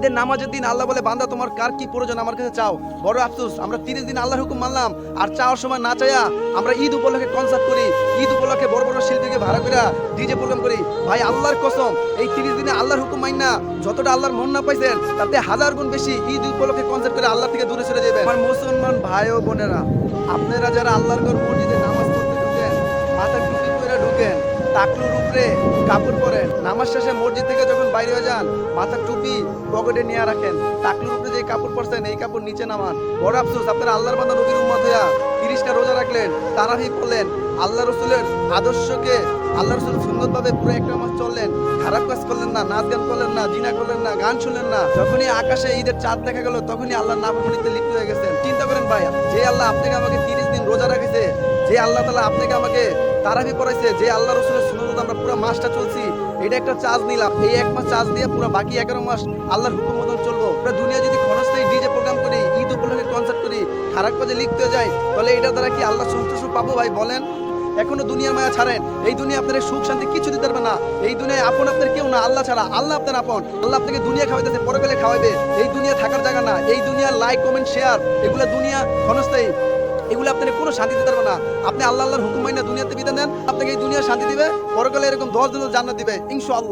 ঈদের নামাজের দিন আল্লাহ বলে, বান্দা তোমার কার কি প্রয়োজন আমার কাছে চাও। বড় আফসোস, আমরা 30 দিন আল্লাহর হুকুম মানলাম, আর চাওয়ার সময় না চাইয়া আমরা ঈদ উপলক্ষে কনসার্ট করি, ঈদ উপলক্ষে বড় বড় শিল্পীকে ভাড়া করে ডিজে প্রোগ্রাম করি। ভাই আল্লাহর কসম, এই 30 দিনে আল্লাহর হুকুম মাইন না যতটা আল্লাহর মন না পাইছেন, তাতে 1000 গুণ বেশি ঈদ উপলক্ষে কনসার্ট করে আল্লাহ থেকে দূরে সরে যাবেন। আমার মুসলমান ভাই ও বোনেরা, আপনারা যারা আল্লাহর ঘর মসজিদে নামাজ পড়তে ঢুকেন, মাথায় টুপি পরে ঢুকেন, টাকলুর উপরে কাপড় পরেন, নামাজ শেষে মসজিদ থেকে যখন বাইরে হয়ে যান, মাথার টুপি পকেটে নিয়ে রাখেন, টাকলুর উপরে যে কাপড় পরছেন এই কাপড় নিচে নামান। বড় আফসোস, আপনারা আল্লাহর বান্দা নবীর উম্মত হইয়া 30টা রোজা রাখলেন, তারাবি পড়লেন, আল্লাহ রসুলের আদর্শকে, আল্লাহ রসুল সুন্দরভাবে পুরো একটা মাস চললেন, খারাপ কাজ করলেন না, নাচ গান করলেন না, জিনা করলেন না, গান শুনলেন না। যখনই আকাশে ঈদের চাঁদ দেখা গেল, তখনই আল্লাহর নাফরমানিতে লিপ্ত হয়ে গেছেন। চিন্তা করেন ভাই, যে আল্লাহ আপনাকে আমাকে 30 দিন রোজা রাখেছে, যে আল্লাহ তাআলা আপনাকে আমাকে তারাবি পড়াইছে, যে আল্লাহ রসুলের সুন্নাত আমরা পুরো মাসটা চলছি, এটা একটা চার্জ নিলাম, এই এক মাস চার্জ দিয়ে পুরো বাকি 11 মাস আল্লাহর হুকুম মতন চলবো। পুরো দুনিয়া যদি ক্ষণস্থায়ী ডিজে প্রোগ্রাম করি, ঈদ উপলক্ষে কনসার্ট করি, খারাপ কাজে লিপ্ত হয়ে যায়, তাহলে এটা দ্বারা কি আল্লাহ সন্তুষ্ট পাবো ভাই বলেন? এখনো দুনিয়ার মায়া ছাড়েন, এই দুনিয়া আপনাদের সুখ শান্তি কিছু দিতে পারবে না। এই দুনিয়ায় আপন আপনার কেউ না, আল্লাহ ছাড়া। আল্লাহ আপনার আপন, আল্লাহ আপনাকে দুনিয়া খাওয়াইতেছে, পরকালে খাওয়াবে। এই দুনিয়া থাকার জায়গা না, এই দুনিয়ার লাইক কমেন্ট শেয়ার এগুলো দুনিয়া ক্ষণস্থায়ী, এগুলো আপনাকে কোনো শান্তি দিতে পারবে না। আপনি আল্লাহর হুকুম মাইনা দুনিয়াতে বিধান দেন, আপনাকে এই দুনিয়া শান্তি দিবে, পরকালে এরকম 10 দিনের জান্নাত দিবে ইনশাআল্লাহ।